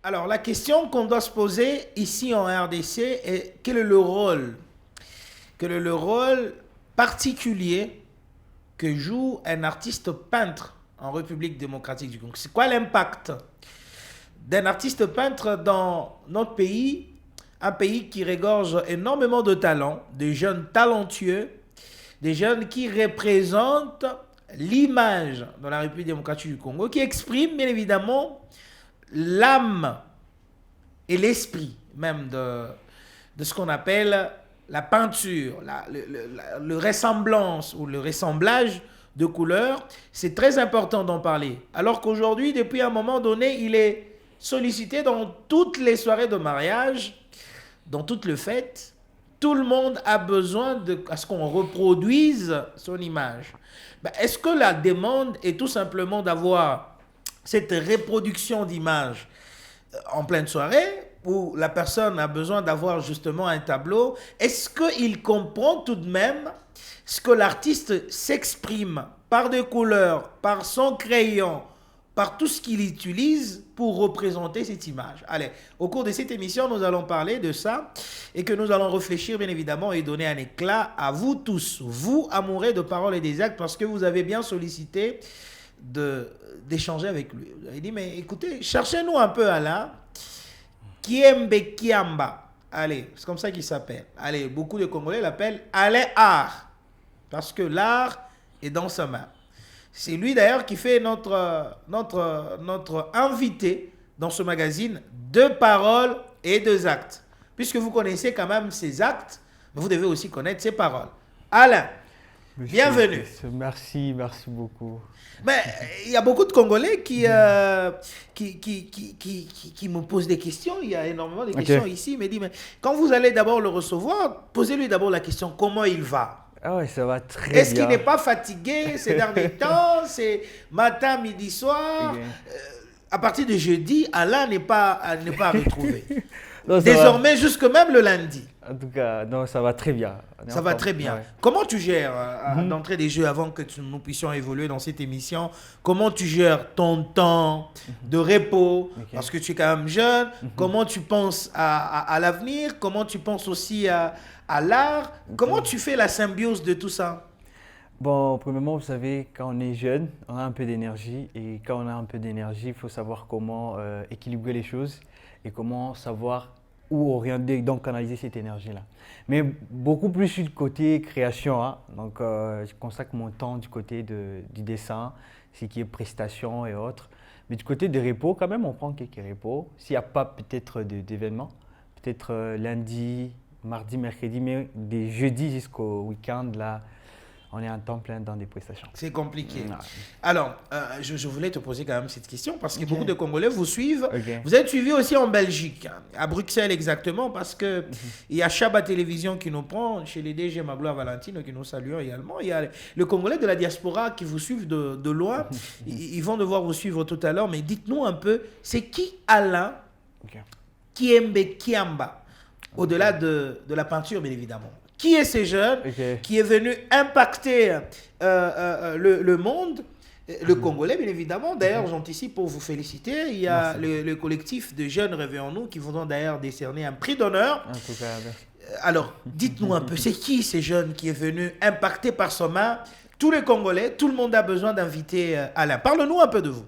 Alors, la question qu'on doit se poser ici en RDC est quel est le rôle? Quel est le rôle particulier que joue un artiste peintre en République démocratique du Congo? C'est quoi l'impact d'un artiste peintre dans notre pays, un pays qui regorge énormément de talents, de jeunes talentueux, des jeunes qui représentent l'image de la République démocratique du Congo, qui expriment bien évidemment l'âme et l'esprit même de ce qu'on appelle la peinture, le ressemblance ou le ressemblage de couleurs. C'est très important d'en parler. Alors qu'aujourd'hui, depuis un moment donné, il est sollicité dans toutes les soirées de mariage, dans toutes les fêtes. Tout le monde a besoin à ce qu'on reproduise son image. Ben, est-ce que la demande est tout simplement d'avoir cette reproduction d'image en pleine soirée, où la personne a besoin d'avoir justement un tableau? Est-ce qu'il comprend tout de même ce que l'artiste s'exprime par des couleurs, par son crayon, par tout ce qu'il utilise pour représenter cette image? Allez, au cours de cette émission, nous allons parler de ça et que nous allons réfléchir bien évidemment et donner un éclat à vous tous, vous amoureux de paroles et des actes, parce que vous avez bien sollicité d'échanger avec lui. Vous avez dit, mais écoutez, cherchez-nous un peu Alain. Kiembe Kiamba. Allez, c'est comme ça qu'il s'appelle. Allez, beaucoup de Congolais l'appellent Alain Art, parce que l'art est dans sa main. C'est lui d'ailleurs qui fait notre invité dans ce magazine, Deux paroles et deux actes. Puisque vous connaissez quand même ses actes, vous devez aussi connaître ses paroles. Alain, bienvenue. Merci beaucoup. Mais il y a beaucoup de Congolais qui me posent des questions. Il y a énormément de questions ici. Il me dit, mais quand vous allez d'abord le recevoir, posez-lui d'abord la question, comment il va? Ah ouais, ça va très bien. Est-ce qu'il n'est pas fatigué ces derniers temps? C'est matin, midi, soir. À partir de jeudi, Alain n'est pas à retrouver. Non, désormais, jusque même le lundi. En tout cas, non, ça va très bien. Ça va très bien. Ouais. Comment tu gères d'entrée des jeux avant que nous puissions évoluer dans cette émission? Comment tu gères ton temps de repos? Parce que tu es quand même jeune. Comment tu penses à l'avenir? Comment tu penses aussi à l'art? Comment tu fais la symbiose de tout ça? Bon, premièrement, vous savez, quand on est jeune, on a un peu d'énergie. Et quand on a un peu d'énergie, il faut savoir comment équilibrer les choses et comment savoir où orienter, donc canaliser cette énergie-là. Mais beaucoup plus du côté création, hein. Donc je consacre mon temps du côté du dessin, ce qui est prestation et autres. Mais du côté des repos, quand même, on prend quelques repos. S'il n'y a pas peut-être d'événements, peut-être lundi, mardi, mercredi, mais des jeudis jusqu'au week-end, là, on est en temps plein dans des prestations. C'est compliqué. Alors, je voulais te poser quand même cette question parce que beaucoup de Congolais vous suivent. Vous êtes suivis aussi en Belgique, à Bruxelles exactement, parce qu'il y a Chaba Télévision qui nous prend, chez les DG Magloire Valentine, que nous saluons également. Il y a les Congolais de la diaspora qui vous suivent de loin. Ils vont devoir vous suivre tout à l'heure, mais dites-nous un peu, c'est qui Alain Kiembe Kiamba, au-delà de la peinture, bien évidemment? Qui est ce jeune qui est venu impacter le monde, le Congolais, bien évidemment. D'ailleurs, j'anticipe pour vous féliciter. Il y a le collectif de jeunes Réveillons-nous qui vont d'ailleurs décerner un prix d'honneur. En tout cas, alors, dites-nous un peu, c'est qui ce jeune qui est venu impacter par sa main tous les Congolais? Tout le monde a besoin d'inviter Alain. Parle-nous un peu de vous.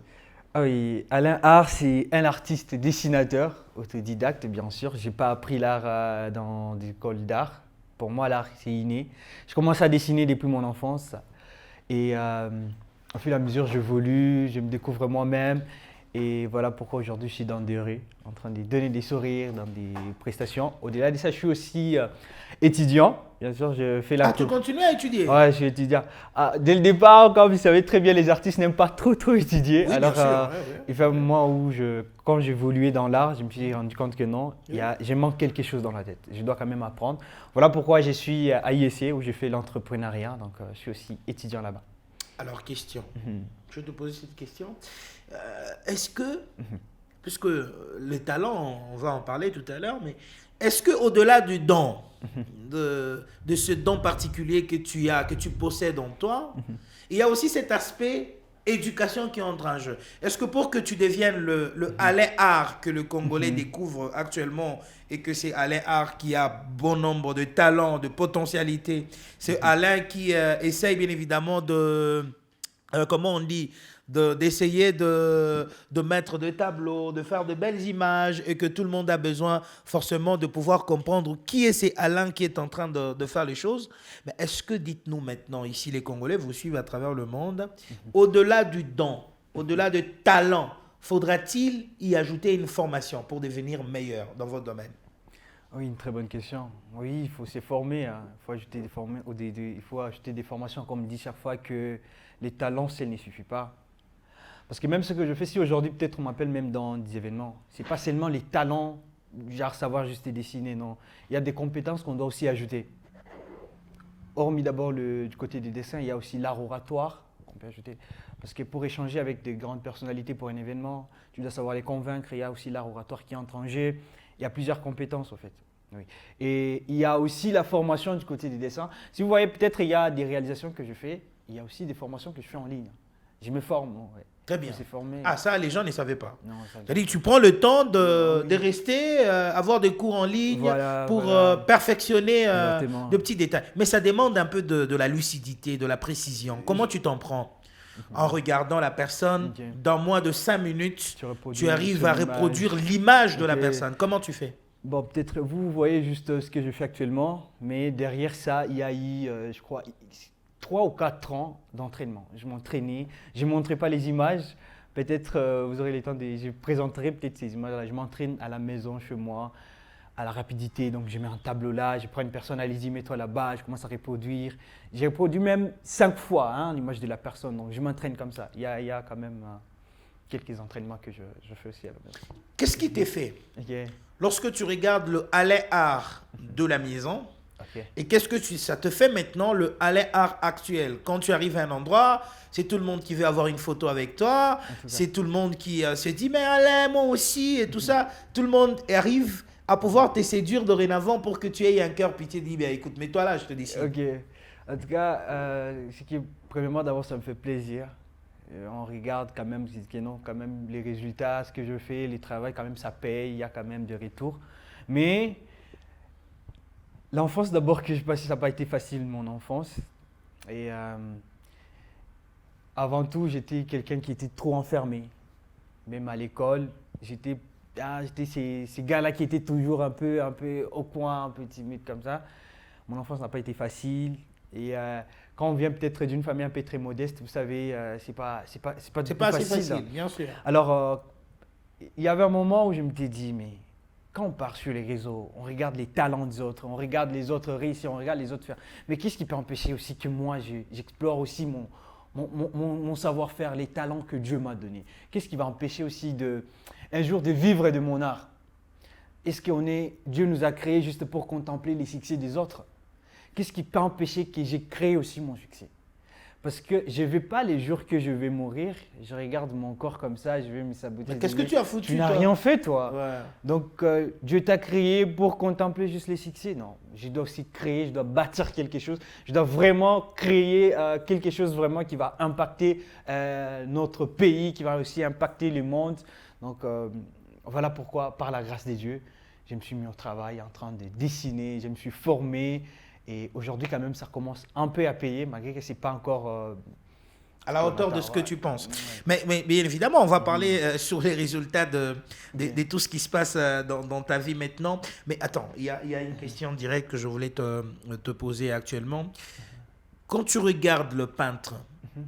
Ah oui, Alain Art, c'est un artiste dessinateur, autodidacte, bien sûr. Je n'ai pas appris l'art dans des écoles d'art. Pour moi, l'art, c'est inné. Je commence à dessiner depuis mon enfance. Et au fur et à mesure, j'évolue, je me découvre moi-même. Et voilà pourquoi aujourd'hui, je suis dans des rues, en train de donner des sourires dans des prestations. Au-delà de ça, je suis aussi étudiant. Bien sûr, je fais la... Ah, tu continues à étudier? Ouais, je suis étudiant. Dès le départ, comme vous savez très bien, les artistes n'aiment pas trop étudier. Oui, alors, bien sûr, il y a un moment où, quand j'évoluais dans l'art, je me suis rendu compte que non, je manque quelque chose dans la tête. Je dois quand même apprendre. Voilà pourquoi je suis à IEC, où je fais l'entrepreneuriat. Donc, je suis aussi étudiant là-bas. Alors, question. Je vais te poser cette question. Est-ce que, puisque le talent, on va en parler tout à l'heure, mais est-ce qu'au-delà du don, de ce don particulier que tu as, que tu possèdes en toi, il y a aussi cet aspect éducation qui entre en jeu. Est-ce que pour que tu deviennes le Alain Art que le Congolais découvre actuellement et que c'est Alain Art qui a bon nombre de talents, de potentialités, c'est Alain qui essaye bien évidemment de, comment on dit, d'essayer de mettre des tableaux, de faire de belles images et que tout le monde a besoin forcément de pouvoir comprendre qui est ces Alain qui est en train de faire les choses. Mais est-ce que, dites-nous maintenant, ici les Congolais vous suivent à travers le monde, au-delà du don, au-delà du talent, faudra-t-il y ajouter une formation pour devenir meilleur dans votre domaine? Oui, une très bonne question. Oui, il faut se former, hein. Il faut ajouter il faut ajouter des formations, comme dit chaque fois, que les talents, ça ne suffit pas. Parce que même ce que je fais, si aujourd'hui peut-être on m'appelle même dans des événements, c'est pas seulement les talents, genre savoir juste dessiner, non. Il y a des compétences qu'on doit aussi ajouter. Hormis d'abord du côté du dessin, il y a aussi l'art oratoire qu'on peut ajouter. Parce que pour échanger avec de grandes personnalités pour un événement, tu dois savoir les convaincre, il y a aussi l'art oratoire qui entre en jeu. Il y a plusieurs compétences au fait. Oui. Et il y a aussi la formation du côté du dessin. Si vous voyez, peut-être il y a des réalisations que je fais, il y a aussi des formations que je fais en ligne. Je me forme. Ouais. Très bien. Formé. Ah, ça, les gens ne savaient pas. C'est-à-dire que tu prends le temps de rester, avoir des cours en ligne pour perfectionner de petits détails. Mais ça demande un peu de la lucidité, de la précision. Comment tu t'en prends? En regardant la personne, dans moins de 5 minutes, tu arrives à reproduire l'image de la personne. Comment tu fais? Bon, peut-être vous voyez juste ce que je fais actuellement, mais derrière ça, il y a eu, je crois, 3 ou 4 ans d'entraînement. Je m'entraînais, je ne montrais pas les images. Peut-être vous aurez le temps je présenterai peut-être ces images-là. Je m'entraîne à la maison, chez moi, à la rapidité. Donc je mets un tableau là, je prends une personne, allez-y, mets-toi là-bas, je commence à reproduire. J'ai reproduit même 5 fois l'image de la personne. Donc je m'entraîne comme ça. Il y a quand même quelques entraînements que je fais aussi à la maison. Qu'est-ce qui t'est fait lorsque tu regardes le Alain Art de la maison? Et qu'est-ce que ça te fait maintenant, le Alain Art actuel? Quand tu arrives à un endroit, c'est tout le monde qui veut avoir une photo avec toi, c'est tout le monde qui se dit « mais Alain, moi aussi » et tout ça. Tout le monde arrive à pouvoir te séduire dorénavant pour que tu aies un cœur pitié dit « écoute, mets-toi là, je te décide ». Ok. En tout cas, premièrement, d'abord, ça me fait plaisir. On regarde quand même, quand même les résultats, ce que je fais, les travaux, quand même ça paye, il y a quand même des retours. Mais l'enfance d'abord que je passais, ça n'a pas été facile, mon enfance. Et avant tout, j'étais quelqu'un qui était trop enfermé. Même à l'école, j'étais ces gars-là qui étaient toujours un peu au coin, un peu timide comme ça. Mon enfance n'a pas été facile. Et quand on vient peut-être d'une famille un peu très modeste, vous savez, c'est pas assez facile, bien sûr. Alors, il y avait un moment où je me suis dit, mais quand on part sur les réseaux, on regarde les talents des autres, on regarde les autres réussir, on regarde les autres faire. Mais qu'est-ce qui peut empêcher aussi que moi, j'explore aussi mon savoir-faire, les talents que Dieu m'a donnés? Qu'est-ce qui va empêcher aussi un jour de vivre de mon art? Est-ce que Dieu nous a créés juste pour contempler les succès des autres? Qu'est-ce qui peut empêcher que j'ai créé aussi mon succès? Parce que je ne vais pas les jours que je vais mourir, je regarde mon corps comme ça, je vais me saboter. Mais qu'est-ce que tu as foutu? Tu n'as rien fait, toi. Ouais. Donc, Dieu t'a créé pour contempler juste les succès. Non, je dois aussi créer, je dois bâtir quelque chose. Je dois vraiment créer quelque chose vraiment qui va impacter notre pays, qui va aussi impacter le monde. Donc, voilà pourquoi, par la grâce de Dieu, je me suis mis au travail en train de dessiner, je me suis formé. Et aujourd'hui, quand même, ça commence un peu à payer, malgré que ce n'est pas encore à la hauteur de ce que tu penses. Mais bien évidemment, on va parler sur les résultats de tout ce qui se passe dans ta vie maintenant. Mais attends, il y a une question directe que je voulais te poser actuellement. Quand tu regardes le peintre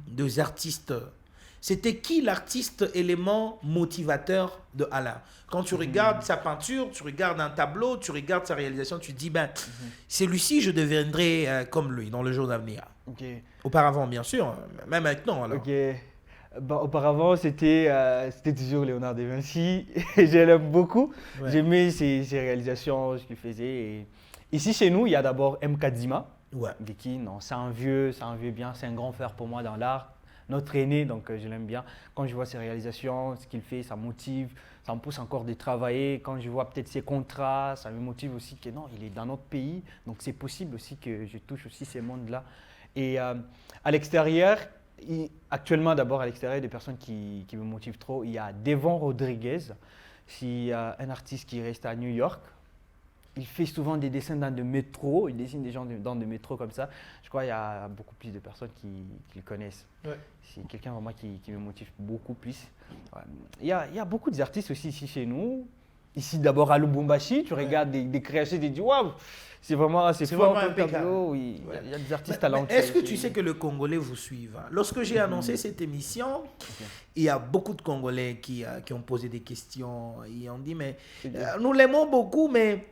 des artistes, c'était qui l'artiste élément motivateur de Alain? Quand tu regardes sa peinture, tu regardes un tableau, tu regardes sa réalisation, tu te dis, celui-ci, je deviendrai comme lui dans le jour d'avenir. Auparavant, bien sûr, même maintenant. Alors. Auparavant, c'était toujours Léonard de Vinci. Je l'aime beaucoup. Ouais. J'aimais ses réalisations, ce qu'il faisait. Et ici, chez nous, il y a d'abord M. Kadzima. Ouais. C'est un vieux bien, c'est un grand frère pour moi dans l'art. Notre aîné, donc je l'aime bien. Quand je vois ses réalisations, ce qu'il fait, ça motive, ça me pousse encore de travailler. Quand je vois peut-être ses contrats, ça me motive aussi que non, il est dans notre pays. Donc c'est possible aussi que je touche aussi ces mondes-là. Et à l'extérieur, Actuellement, d'abord, à l'extérieur, des personnes qui me motivent trop. Il y a Devon Rodriguez, c'est un artiste qui reste à New York. Il fait souvent des dessins dans des métros, il dessine des gens dans des métros comme ça. Je crois qu'il y a beaucoup plus de personnes qui le connaissent. Ouais. C'est quelqu'un vraiment qui me motive beaucoup plus. Ouais. Il y a beaucoup d'artistes aussi ici chez nous. Ici d'abord à Lubumbashi, tu regardes des créations et tu dis waouh, c'est vraiment fort comme impeccable. tableau. Oui. Ouais. Il y a des artistes Mais talentueux. est-ce que tu aussi. sais que le Congolais vous suivent? Lorsque j'ai annoncé cette émission, il y a beaucoup de Congolais qui ont posé des questions. Ils ont dit, mais nous l'aimons beaucoup, mais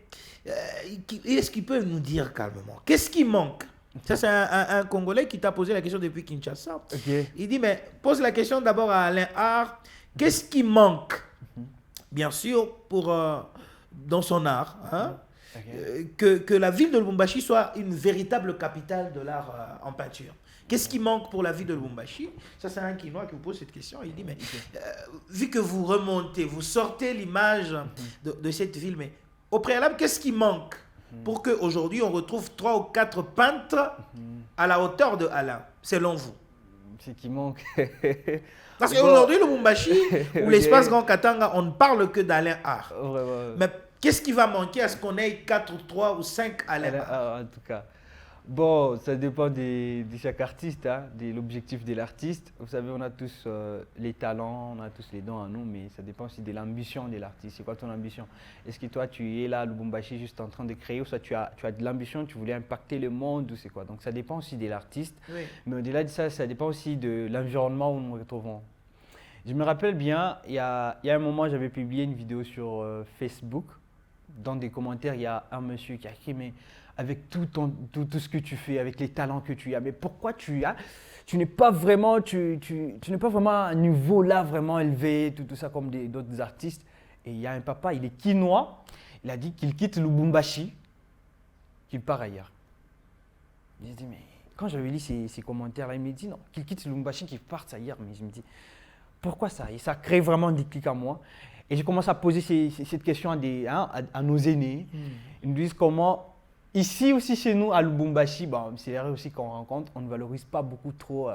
est-ce qu'ils peuvent nous dire calmement? Qu'est-ce qui manque? Ça, c'est un Congolais qui t'a posé la question depuis Kinshasa. Ok. Il dit, mais pose la question d'abord à Alain Art. Qu'est-ce qui manque? Bien sûr, dans son art, hein, que la ville de Lubumbashi soit une véritable capitale de l'art en peinture. Qu'est-ce qui manque pour la ville de Lubumbashi? Ça, c'est un Quinois qui vous pose cette question. Il dit, mais vu que vous remontez, vous sortez l'image de cette ville, mais au préalable, qu'est-ce qui manque pour qu'aujourd'hui, on retrouve 3 ou 4 peintres à la hauteur de Alain, selon vous? C'est qui manque. Parce qu'aujourd'hui, le Lubumbashi ou l'espace Grand Katanga, on ne parle que d'Alain Art. Vraiment. Mais qu'est-ce qui va manquer à ce qu'on ait 4 ou 3 ou 5 Alain Art? En tout cas. Bon, ça dépend de chaque artiste, hein, de l'objectif de l'artiste. Vous savez, on a tous les talents, on a tous les dons en nous, mais ça dépend aussi de l'ambition de l'artiste. C'est quoi ton ambition? Est-ce que toi, tu es là à Lubumbashi juste en train de créer, ou soit tu as de l'ambition, tu voulais impacter le monde, ou c'est quoi? Donc ça dépend aussi de l'artiste. Oui. Mais au-delà de ça, ça dépend aussi de l'environnement où nous nous retrouvons. Je me rappelle bien, il y a un moment, j'avais publié une vidéo sur Facebook. Dans des commentaires, il y a un monsieur qui a écrit, mais avec tout ce que tu fais, avec les talents que tu as, mais pourquoi tu n'es pas vraiment, tu n'es pas vraiment à un niveau là vraiment élevé, tout ça comme d'autres artistes. Et il y a un papa, il est quinois, il a dit qu'il quitte Lubumbashi, qu'il part ailleurs. J'ai dit, mais quand j'avais lu ces commentaires-là, il me dit non, qu'il quitte Lubumbashi, qu'il parte ailleurs. Mais je me dis, pourquoi ça? Et ça crée vraiment un déclic à moi. Et j'ai commencé à poser cette question à nos aînés. Ils nous disent comment, ici aussi chez nous, à Lubumbashi, bon, c'est vrai aussi qu'on rencontre, on ne valorise pas beaucoup trop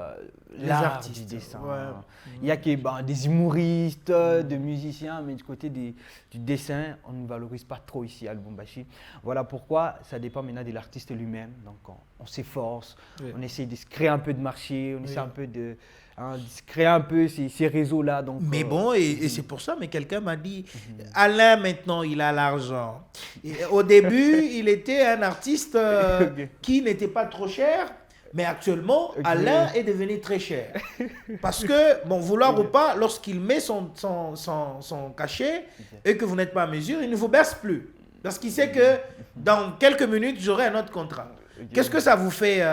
l'art artistes, du dessin. ouais. Il y a des humoristes, des musiciens, mais du côté du dessin, on ne valorise pas trop ici à Lubumbashi. Voilà pourquoi ça dépend maintenant de l'artiste lui-même. Donc on s'efforce, on essaie de se créer un peu de marché, on essaie un peu de créer un peu ces réseaux-là. Donc, Mais bon, et c'est pour ça, mais quelqu'un m'a dit, Alain, maintenant, il a l'argent. Au début, il était un artiste qui n'était pas trop cher, mais actuellement, Alain est devenu très cher. Parce que, bon, vouloir ou pas, lorsqu'il met son cachet et que vous n'êtes pas à mesure, il ne vous baisse plus. Parce qu'il sait que dans quelques minutes, j'aurai un autre contrat. Qu'est-ce que ça vous fait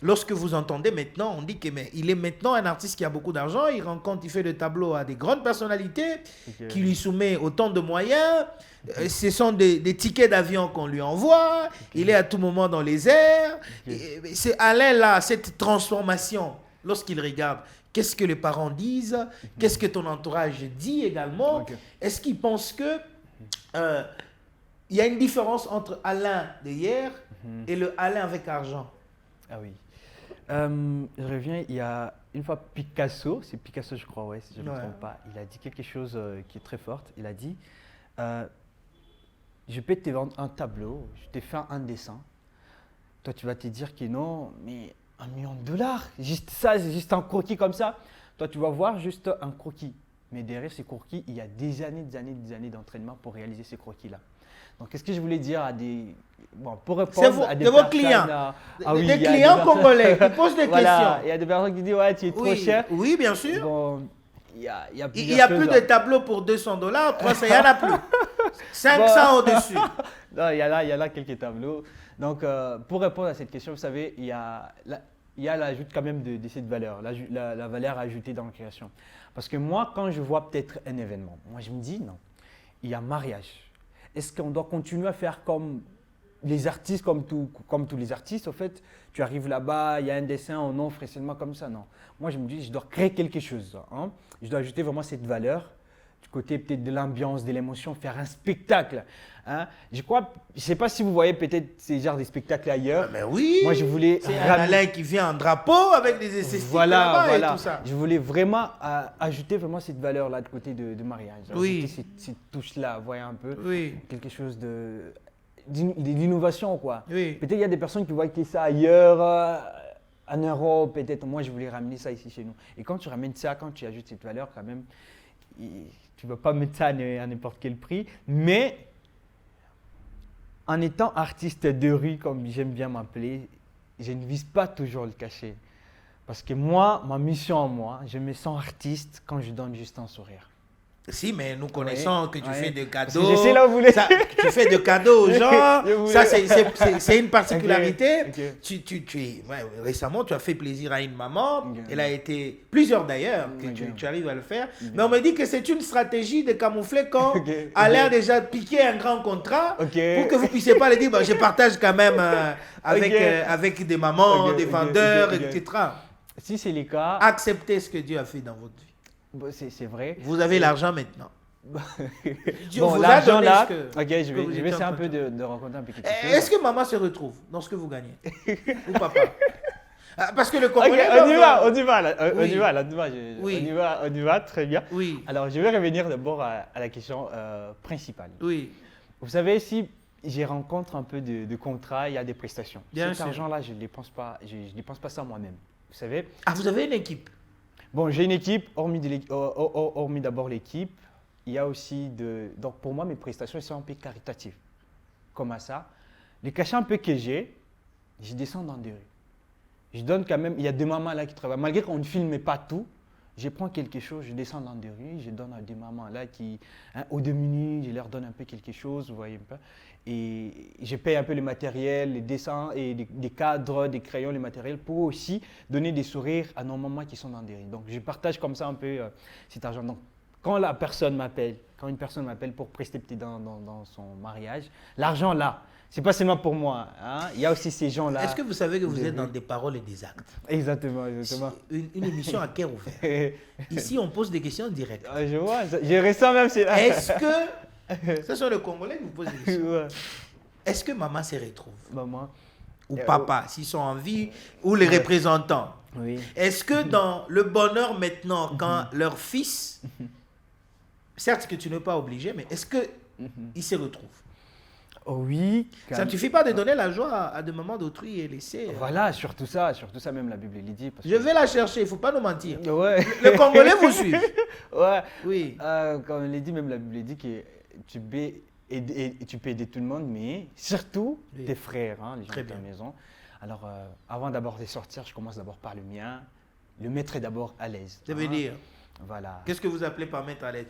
lorsque vous entendez maintenant, on dit qu'il est maintenant un artiste qui a beaucoup d'argent, il fait des tableaux à des grandes personnalités, qui lui soumet autant de moyens, ce sont des tickets d'avion qu'on lui envoie, il est à tout moment dans les airs. C'est Alain là, cette transformation, lorsqu'il regarde, qu'est-ce que les parents disent, qu'est-ce que ton entourage dit également, est-ce qu'ils pensent que il y a une différence entre Alain d'hier et le Alain avec argent? Ah oui. Je reviens, il y a une fois Picasso, c'est Picasso je crois, ouais, si je ne me trompe pas, il a dit quelque chose qui est très fort. Il a dit, je peux te vendre un tableau, je te fais un dessin. Toi tu vas te dire que non, mais $1 million, juste ça, c'est juste un croquis comme ça. Toi tu vas voir juste un croquis. Mais derrière ces croquis, il y a des années d'entraînement pour réaliser ces croquis-là. Donc, qu'est-ce que je voulais dire pour répondre à des vos clients, des clients congolais qui posent des questions. Il y a des personnes qui disent ouais, tu es trop cher. Oui, bien sûr. Bon, il y a plus de tableaux pour $200, 300, il n'y en a plus. 500 au-dessus. Non, il y a là quelques tableaux. Donc, pour répondre à cette question, vous savez, il y a l'ajout quand même de cette valeur, la valeur ajoutée dans la création. Parce que moi, quand je vois peut-être un événement, moi je me dis non, il y a mariage. Est-ce qu'on doit continuer à faire comme les artistes, comme tous les artistes? En fait, tu arrives là-bas, il y a un dessin, on offre seulement comme ça. Non. Moi, je me dis, je dois créer quelque chose. Hein. Je dois ajouter vraiment cette valeur. côté peut-être de l'ambiance, de l'émotion, faire un spectacle. Hein. Je ne sais pas si vous voyez peut-être ces genres de spectacles ailleurs. Mais oui. Moi, je voulais c'est un Alain qui vient en drapeau avec des esthétiques là-bas et tout ça. Je voulais vraiment ajouter vraiment cette valeur-là de côté de mariage. Oui. Ajouter cette touche-là, voyez un peu. Oui. Quelque chose d'innovation, quoi. Oui. Peut-être il y a des personnes qui voient que ça ailleurs, en Europe, peut-être. Moi, je voulais ramener ça ici chez nous. Et quand tu ramènes ça, quand tu ajoutes cette valeur, quand même, tu ne vas pas mettre ça à n'importe quel prix. Mais en étant artiste de rue, comme j'aime bien m'appeler, je ne vise pas toujours le cachet. Parce que moi, ma mission moi, je me sens artiste quand je donne juste un sourire. Si, mais nous connaissons que tu fais des cadeaux. Je sais là où vous voulez. Tu fais des cadeaux aux gens. Ça, c'est une particularité. Okay. Récemment, tu as fait plaisir à une maman. Okay. Elle a été, plusieurs d'ailleurs, que tu arrives à le faire. Okay. Mais on me dit que c'est une stratégie de camoufler quand a l'air déjà piqué un grand contrat pour que vous ne puissiez pas le dire, je partage quand même avec des mamans, des vendeurs, etc. Si c'est le cas, acceptez ce que Dieu a fait dans votre vie. C'est vrai. Vous avez l'argent maintenant. Bon, l'argent là, ok, je vais essayer un peu de raconter un peu quelque chose. Est-ce que maman se retrouve dans ce que vous gagnez? Ou papa? Parce que le Congolais... On y va, très bien. Oui. Alors, je vais revenir d'abord à la question principale. Oui. Vous savez, si je rencontre un peu de contrats, il y a des prestations. Cet argent-là, je ne dépense pas ça moi-même. Vous savez? Ah, vous avez une équipe? Bon, j'ai une équipe, hormis d'abord l'équipe, il y a aussi donc pour moi, mes prestations sont un peu caritatives. Comment ça? Les cachets un peu que j'ai, je descends dans des rues. Je donne quand même, il y a des mamans là qui travaillent. Malgré qu'on ne filme pas tout, je prends quelque chose, je descends dans des rues, je donne à des mamans là qui, aux démunis, je leur donne un peu quelque chose, vous voyez un peu. Et je paye un peu le matériel, les dessins et des cadres, des crayons, les matériels pour aussi donner des sourires à nos mamans qui sont dans des rues. Donc je partage comme ça un peu cet argent. Donc quand une personne m'appelle pour prester petit dans son mariage, l'argent là, c'est pas seulement pour moi. Hein? Il y a aussi ces gens-là. Est-ce que vous savez que vous êtes dans des paroles et des actes? Exactement. Une émission à cœur ouvert. Ici, on pose des questions directes. Je vois, je ressens même. Est-ce que, ce sont les Congolais qui vous posent des questions. Ouais. Est-ce que maman se retrouve? Maman. Ou papa, s'ils sont en vie, ou les représentants. Oui. Est-ce que dans le bonheur maintenant, quand leur fils, certes que tu n'es pas obligé, mais est-ce qu'ils se retrouvent? Oh oui. Ça ne suffit pas de donner la joie à des mamans d'autrui et laisser. Voilà, surtout ça même la Bible le dit. Je vais la chercher, il ne faut pas nous mentir. Ouais. Le Congolais vous suit. Ouais. Oui. Comme il dit, même la Bible dit que tu peux aider tout le monde, mais surtout tes frères, hein, les gens de ta maison. Alors, avant d'abord de sortir, je commence d'abord par le mien. Le mettre d'abord à l'aise. Ça veut dire? Voilà. Qu'est-ce que vous appelez par mettre à l'aise?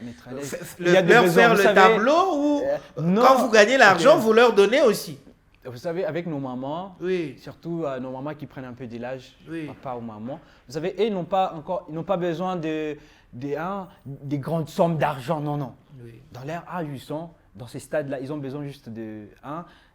Leur faire le tableau ou quand vous gagnez l'argent, vous leur donnez aussi? Vous savez, avec nos mamans, oui. Surtout nos mamans qui prennent un peu de l'âge, oui. Papa ou maman, vous savez, ils n'ont pas besoin des grandes sommes d'argent, non. Oui. Dans l'ère A800, dans ces stades-là, ils ont besoin juste des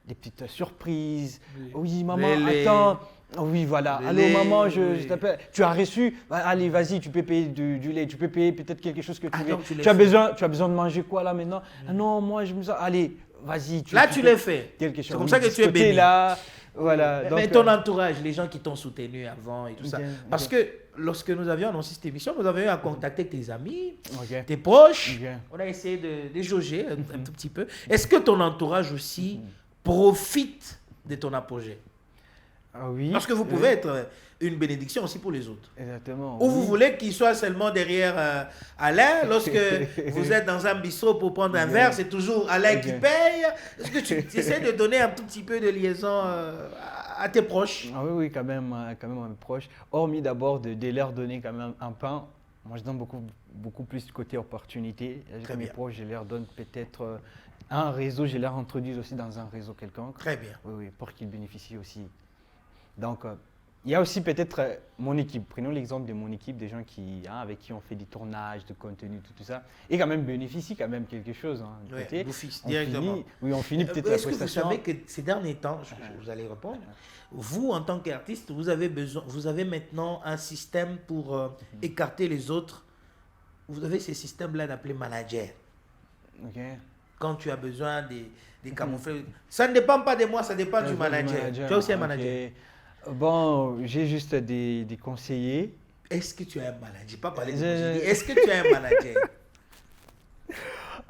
petites surprises. Oui, maman, attends. Oui, voilà. Allô, maman, je t'appelle. Tu as reçu? Allez, vas-y, tu peux payer du lait. Tu peux payer peut-être quelque chose que tu veux. Tu as besoin de manger quoi là maintenant? Ah non, moi, je me sens. Allez, vas-y. Tu l'as fait. Quelque chose. C'est comme ça que tu es béni. Là, voilà. Mais ton entourage, les gens qui t'ont soutenu avant et tout ça. Parce que lorsque nous avions annoncé cette émission, nous avions eu à contacter tes amis, tes proches. On a essayé de jauger un tout petit peu. Est-ce que ton entourage aussi profite de ton apogée? Ah oui. Parce que vous pouvez être une bénédiction aussi pour les autres. Exactement. Ou vous voulez qu'il soit seulement derrière Alain, lorsque vous êtes dans un bistrot pour prendre un verre, c'est toujours Alain qui paye. Est-ce que tu essaies de donner un tout petit peu de liaison à tes proches? Ah oui, quand même à mes proches. Hormis d'abord de leur donner quand même un pain, moi je donne beaucoup plus de côté opportunité. Avec mes proches, je leur donne peut-être un réseau, je leur introduis aussi dans un réseau quelconque. Très bien. Oui, pour qu'ils bénéficient aussi. Donc, il y a aussi peut-être mon équipe. Prenons l'exemple de mon équipe, des gens avec qui on fait des tournages de contenu, tout ça. Et quand même bénéficient quand même quelque chose. Oui, directement. On finit peut-être la prestation. Est-ce que vous savez que ces derniers temps, vous allez répondre, vous en tant qu'artiste, vous avez maintenant un système pour écarter les autres vous avez ces systèmes-là d'appeler manager. Ok. Quand tu as besoin des camouflages. Ça ne dépend pas de moi, ça dépend du manager. Tu as aussi un manager. Bon, j'ai juste des conseillers. Est-ce que tu as un manager? Je n'ai pas parlé de moi, j'ai dit, est-ce que tu as un manager?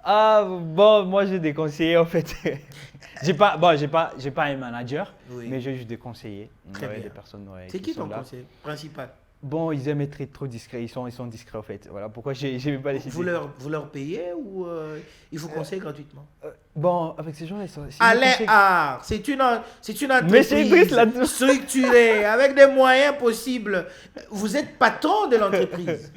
Ah, bon, moi j'ai des conseillers en fait. J'ai pas un manager, Oui. mais j'ai juste des conseillers. Très bien. Des personnes, C'est qui ton sont là. conseiller principal? Bon, ils aiment être trop discrets, ils sont discrets en fait. Voilà pourquoi j'ai pas décidé. Vous leur payez ou il faut conseiller gratuitement? Bon, avec ces gens-là, Alain Art, c'est une Monsieur Idriss, là- entreprise structurée, avec des moyens possibles. Vous êtes patron de l'entreprise.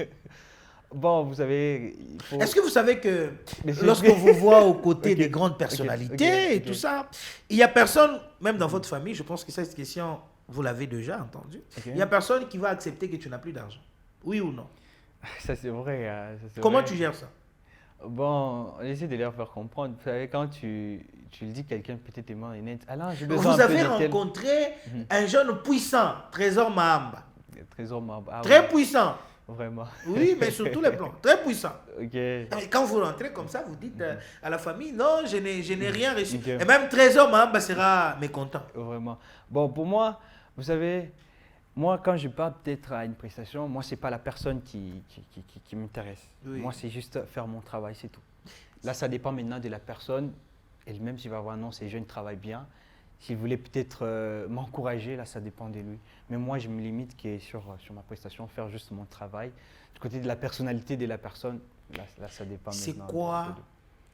Bon, vous savez, il faut... Est-ce que vous savez que Mais c'est- lorsqu'on vous voit aux côtés Ok, des grandes ok, personnalités ok. et tout ça, il n'y a personne, même dans votre famille, je pense que cette question, vous l'avez déjà entendue, Ok. il n'y a personne qui va accepter que tu n'as plus d'argent. Oui ou non? Ça c'est vrai. Ça, c'est Comment vrai. tu gères ça? Bon, on essaie de leur faire comprendre. Vous savez, quand tu le dis quelqu'un peut-être est moins honnête, alors j'ai besoin Vous un peu avez de tel- rencontré un jeune puissant, Trésor Mahamba. Trésor marbre. Ah, Très ouais, puissant. vraiment. Oui, mais sur tous les plans. Très puissant. Ok. Et quand vous rentrez comme ça, vous dites à la famille, non, je n'ai rien reçu. Ok. Et même Trésor Mahamba sera mécontent. Vraiment. Bon, pour moi, vous savez, moi, quand je pars peut-être à une prestation, moi, c'est pas la personne qui m'intéresse. Oui. Moi, c'est juste faire mon travail, c'est tout. Là, ça dépend maintenant de la personne. Elle-même, s'il va voir, non, ces jeunes travaillent bien. S'il voulait peut-être m'encourager, là, ça dépend de lui. Mais moi, je me limite sur ma prestation, faire juste mon travail. Du côté de la personnalité de la personne, là ça dépend C'est maintenant quoi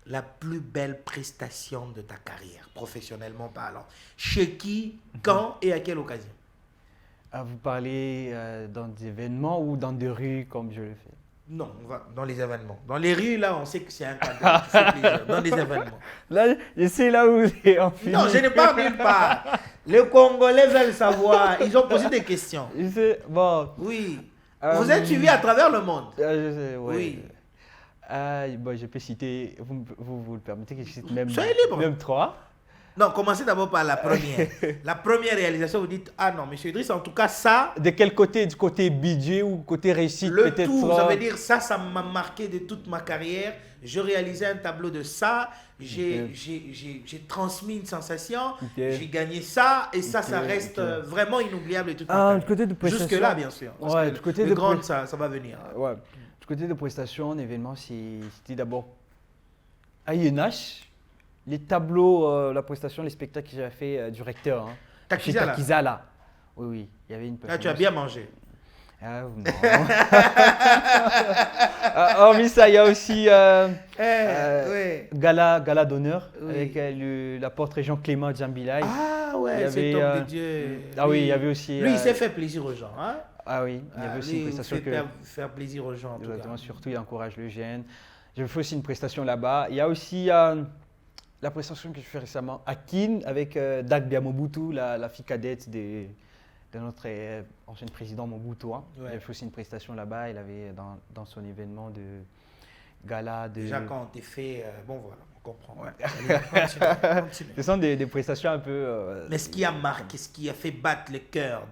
de- la plus belle prestation de ta carrière, professionnellement parlant? Chez qui, quand et à quelle occasion? Vous parlez dans des événements ou dans des rues comme je le fais? Non, on va dans les événements. Dans les rues, là, on sait que c'est un cadeau. Tu fais plaisir. Dans les événements. Là, je sais là où c'est en Non, je ne parle nulle part. Les Congolais veulent savoir. Ils ont posé des questions. Je sais, bon. Oui. Vous êtes suivis à travers le monde. Je sais, ouais. Oui. Bon, je peux citer, vous le permettez que je cite même, Soyez libre. même 3. Non, commencez d'abord par la première. La première réalisation, vous dites, ah non, monsieur Idriss, en tout cas, ça, De quel côté? Du côté budget ou côté réussite le peut-être? tout, ça veut dire ça m'a marqué de toute ma carrière. Je réalisais un tableau de ça, j'ai transmis une sensation, Ok. j'ai gagné ça, et ça, Ok, ça reste ok. Vraiment inoubliable de toute ma Ah, carrière. du côté de prestation. Jusque-là, bien sûr. Parce Ouais, que du côté le de grand, pre- ça va venir. Ouais. Du côté de prestation, événement, c'était d'abord à INH. Les tableaux, la prestation, les spectacles que j'avais fait du recteur. Hein. Takizala. Chez Takizala. Oui, oui. Il y avait une Là, tu as performance. bien mangé. Ah, non. Hormis ça, il y a aussi Ouais. gala d'honneur Oui. avec la porte Jean Clément Djambilay. Ah Il y ouais, avait, cet homme de Dieu. ah oui, Lui- il y avait aussi, Lui, il sait faire plaisir aux gens. Hein? Ah oui, il y avait aussi Lui, une il prestation fait que... faire plaisir aux gens, en tout cas. Exactement, surtout, il encourage le jeune. J'ai fait aussi une prestation là-bas. Il y a aussi la prestation que je fais récemment à Kin avec Dagbia Mobutu, la fille cadette de notre ancien président Mobutu. Hein. Ouais. Il a fait aussi une prestation là-bas. Il avait dans son événement de gala de... Déjà, quand on t'est fait. Bon, voilà, on comprend. Ouais. Allez, continue, continue. Ce sont des prestations un peu... Mais ce qui a marqué, ce qui a fait battre le cœur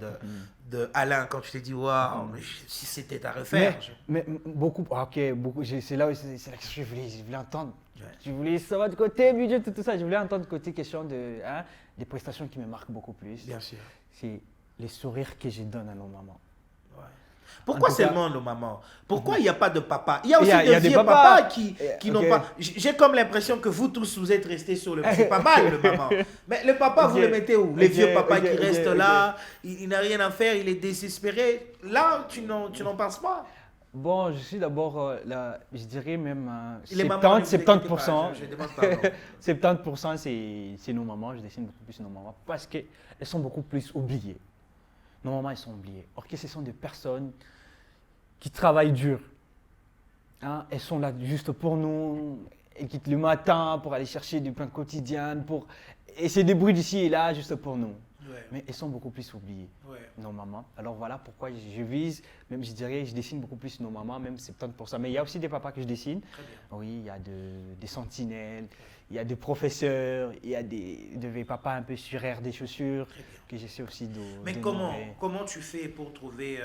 de Alain quand tu t'es dit, waouh, mais si c'était à refaire. mais beaucoup, ok, beaucoup, c'est là que je voulais entendre. Ouais. Je voulais savoir du côté budget, tout ça. Je voulais entendre côté question des prestations qui me marquent beaucoup plus. Bien sûr. C'est les sourires que je donne à nos mamans. Ouais. Pourquoi En tout cas- seulement nos mamans? Pourquoi il n'y a pas de papa? Il y a aussi Il y a des des vieux papas. papas qui n'ont Ok. pas. J'ai comme l'impression que vous tous, vous êtes restés sur le. C'est pas mal, le maman. Mais le papa, vous Ok. le mettez où? Les Ok, vieux papas ok, qui ok, restent ok. là, il n'a rien à faire, il est désespéré. Là, tu n'en penses pas? Bon, je suis d'abord, je dirais même Les mamans, ne vous inquiétez 70%. pas, je demande pardon. 70% c'est nos mamans, je dessine beaucoup plus nos mamans parce qu'elles sont beaucoup plus oubliées. Nos mamans, elles sont oubliées. Or que ce sont des personnes qui travaillent dur. Hein, elles sont là juste pour nous. Elles quittent le matin pour aller chercher du pain quotidien, et se débrouillent d'ici et là juste pour nous. Ouais, Mais elles sont beaucoup plus oubliées, ouais. nos mamans. Alors voilà pourquoi je vise, même je dirais, je dessine beaucoup plus nos mamans, même 70%. Mais il y a aussi des papas que je dessine. Très bien. Oui, il y a des sentinelles, il y a des professeurs, il y a des papas un peu sur air des chaussures Très bien. que j'essaie aussi de Mais d'honorer. comment tu fais pour trouver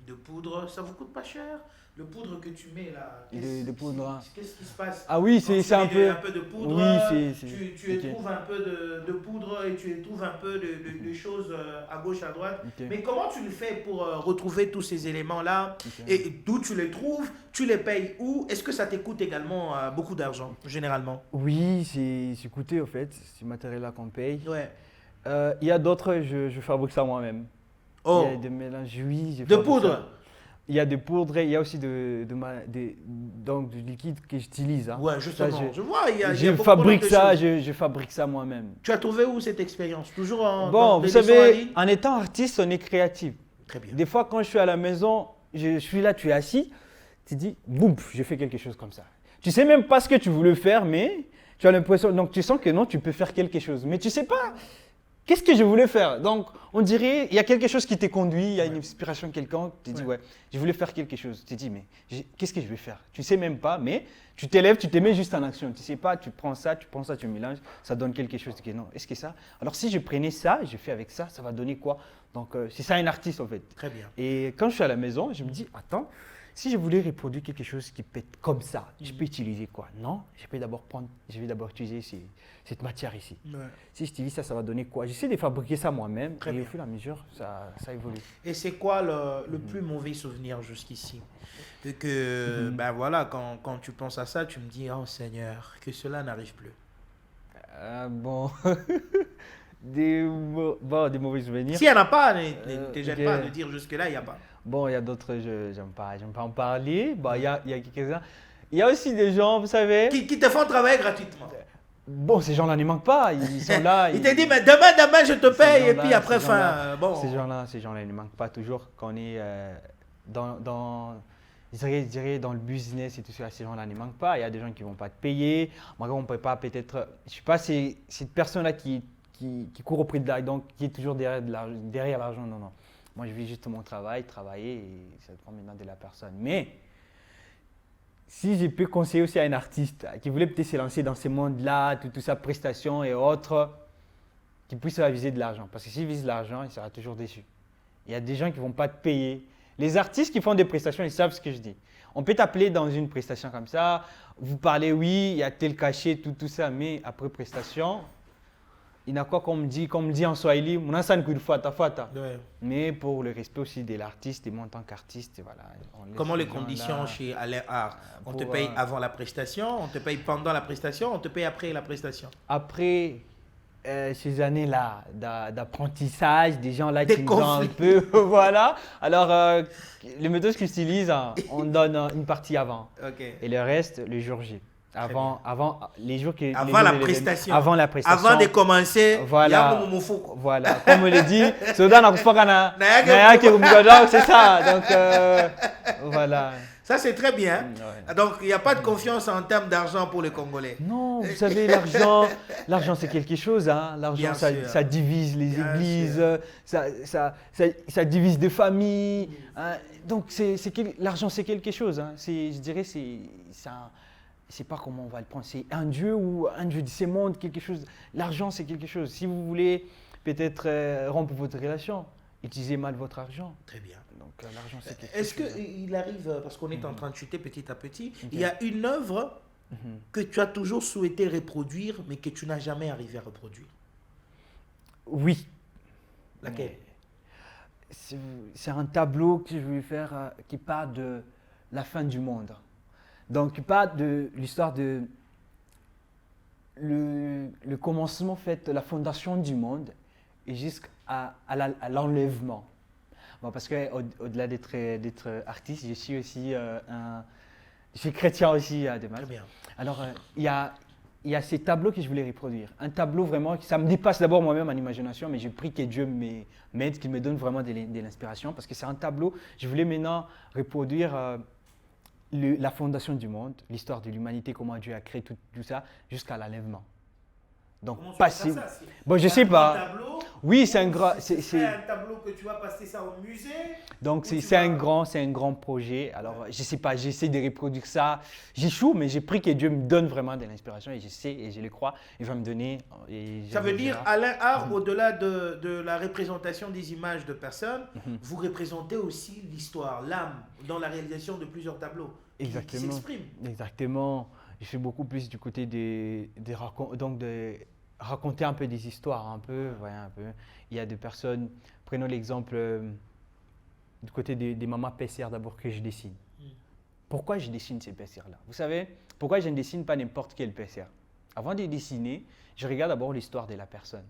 de poudre? Ça vous coûte pas cher? Le poudre que tu mets là, De poudre. qu'est-ce qui se passe? Ah oui, Quand tu c'est un mets peu. un peu de poudre, Oui, tu ok. éprouves un peu de poudre et tu éprouves un peu de choses à gauche, à droite. Ok. Mais comment tu le fais pour retrouver tous ces éléments-là? Ok. Et d'où tu les trouves? Tu les payes où? Est-ce que ça te coûte également beaucoup d'argent, généralement? Oui, c'est coûté au fait, ce matériel-là qu'on paye. Ouais. Il y a d'autres, je fabrique ça moi-même. Oh, Il y a des mélanges, oui, je de fabrique poudre? ça. Il y a de poudre, il y a aussi donc du liquide que j'utilise. Hein. Ouais, justement. Ça, Je vois, il y a je beaucoup fabrique de ça, choses. je fabrique ça moi-même. Tu as trouvé où cette expérience? Toujours dans Bon, des vous leçons en savez, ligne? en étant artiste, on est créatif. Très bien. Des fois, quand je suis à la maison, je suis là, tu es assis, tu dis, boum, je fais quelque chose comme ça. Tu sais même pas ce que tu voulais faire, mais tu as l'impression, donc tu sens que non, tu peux faire quelque chose. Mais tu sais pas, qu'est-ce que je voulais faire? Donc, on dirait, il y a quelque chose qui t'est conduit, il y a une inspiration quelconque, tu te dis, ouais, je voulais faire quelque chose. Tu te dis, mais qu'est-ce que je vais faire? Tu sais même pas, mais tu t'élèves, tu te mets juste en action. Tu sais pas, tu prends ça, tu mélanges, ça donne quelque chose. Tu dis, non, est-ce que ça? Alors, si je prenais ça, je fais avec ça, ça va donner quoi? Donc, c'est ça un artiste en fait. Très bien. Et quand je suis à la maison, je me dis, attends, si je voulais reproduire quelque chose qui peut être comme ça, je peux utiliser quoi? Non, je vais d'abord utiliser cette matière ici. Ouais. Si je utilise ça, ça va donner quoi? J'essaie de fabriquer ça moi-même Très et bien. au fur et à mesure, ça évolue. Et c'est quoi le plus mauvais souvenir jusqu'ici? Que, ben voilà, quand tu penses à ça, tu me dis, oh Seigneur, que cela n'arrive plus. Bon, des mauvais souvenirs. S'il n'y en a pas, ne te gêne ok. pas de dire jusque-là, il n'y a pas. Bon, il y a d'autres, j'aime pas en parler. Bon, il y a quelques-uns. Il y a aussi des gens, vous savez. Qui te font travailler gratuitement. Bon, ces gens-là ne manquent pas. Ils sont là. Il te dit, mais demain, je te paye. Et gens-là, puis après, ces gens-là, bon. Ces gens-là, ils ne manquent pas toujours quand on est je dirais dans le business et tout ça. Ces gens-là ne manquent pas. Il y a des gens qui ne vont pas te payer. Moi, on ne peut pas peut-être. Je ne sais pas, c'est cette personne-là qui court au prix de l'argent, donc qui est toujours derrière l'argent. Non, non. Moi, je vis juste mon travail, travailler et ça dépend maintenant de la personne. Mais si je peux conseiller aussi à un artiste qui voulait peut-être se lancer dans ce monde-là, tout ça, prestations et autres, qu'il puisse viser de l'argent. Parce que s'il vise de l'argent, il sera toujours déçu. Il y a des gens qui ne vont pas te payer. Les artistes qui font des prestations, ils savent ce que je dis. On peut t'appeler dans une prestation comme ça, vous parlez, oui, il y a tel cachet, tout ça, mais après prestation, il y a quoi qu'on me dit en Swahili, fata. Ouais. Mais pour le respect aussi de l'artiste et moi en tant qu'artiste, voilà. Comment les conditions chez Alain Art? On te paye avant la prestation, on te paye pendant la prestation, on te paye après la prestation. Après ces années-là d'apprentissage, des gens là Des qui nous ont un conflits. peu, voilà. Alors, les méthodes qu'ils utilisent, on donne une partie avant Ok. et le reste le jour J. Avant les jours que Avant la prestation. Avant la prestation. Avant de commencer, Voilà. il y a mon faux. Voilà, comme on le dit, Sodan Akufakana, Naya Naya Kerumgodok, c'est ça. Donc, voilà. Ça, c'est très bien. Ouais. Donc, il n'y a pas de confiance en termes d'argent pour les Congolais. Non, vous savez, l'argent c'est quelque chose. Hein. L'argent, Bien sûr. ça divise les Bien églises, ça divise des familles. Hein. Donc, l'argent c'est quelque chose. Hein. Je dirais, c'est pas comment on va le prendre. C'est un dieu ou un dieu de ce monde, quelque chose. L'argent c'est quelque chose. Si vous voulez peut-être rompre votre relation, utilisez mal votre argent. Très bien. Donc, l'argent c'est quelque Est-ce chose. qu'il arrive, parce qu'on est en train de chuter petit à petit, Ok. il y a une œuvre que tu as toujours souhaité reproduire, mais que tu n'as jamais arrivé à reproduire? Oui. Laquelle? C'est un tableau que je voulais faire qui parle de la fin du monde. Donc, qui parle de l'histoire de le commencement, fait, la fondation du monde et jusqu'à l'enlèvement. Bon, parce qu'au-delà d'être artiste, je suis aussi je suis chrétien aussi de base. Très bien. Alors, il y a ces tableaux que je voulais reproduire. Un tableau vraiment, ça me dépasse d'abord moi-même en imagination, mais je prie que Dieu m'aide, qu'il me donne vraiment de l'inspiration, parce que c'est un tableau, je voulais maintenant reproduire la fondation du monde, l'histoire de l'humanité, comment Dieu a créé tout ça, jusqu'à l'enlèvement. Donc, Comment tu pas peux faire ça? Bon, je sais pas. Un tableau Oui, c'est un grand. C'est un tableau que tu vas passer ça au musée. Donc c'est un grand projet. Alors je sais pas, j'essaie de reproduire ça. J'échoue, mais j'ai pris que Dieu me donne vraiment de l'inspiration et je sais et je le crois. Il va me donner. Ça veut dire Alain Art, au-delà de la représentation des images de personnes, vous représentez aussi l'histoire, l'âme, dans la réalisation de plusieurs tableaux qui s'expriment. Exactement. Je fais beaucoup plus du côté de raconter un peu des histoires, un peu. Il y a des personnes, prenons l'exemple du côté des mamans PCR d'abord que je dessine. Pourquoi je dessine ces PCR-là? Vous savez, pourquoi je ne dessine pas n'importe quel PCR? Avant de dessiner, je regarde d'abord l'histoire de la personne,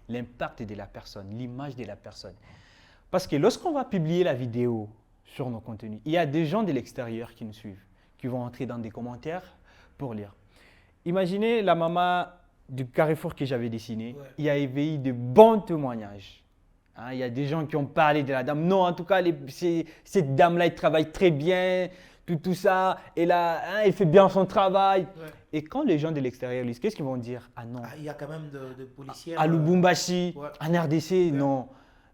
l'impact de la personne, l'image de la personne. Parce que lorsqu'on va publier la vidéo sur nos contenus, il y a des gens de l'extérieur qui nous suivent, qui vont entrer dans des commentaires pour lire. Imaginez la maman du carrefour que j'avais dessiné, il y a éveillé de bons témoignages. Hein, il y a des gens qui ont parlé de la dame. Non, en tout cas, cette dame-là, elle travaille très bien, tout ça. Et là, hein, elle fait bien son travail. Et quand les gens de l'extérieur lisent, qu'est-ce qu'ils vont dire? Ah non. Il y a quand même de policiers. À Lubumbashi, en RDC, non.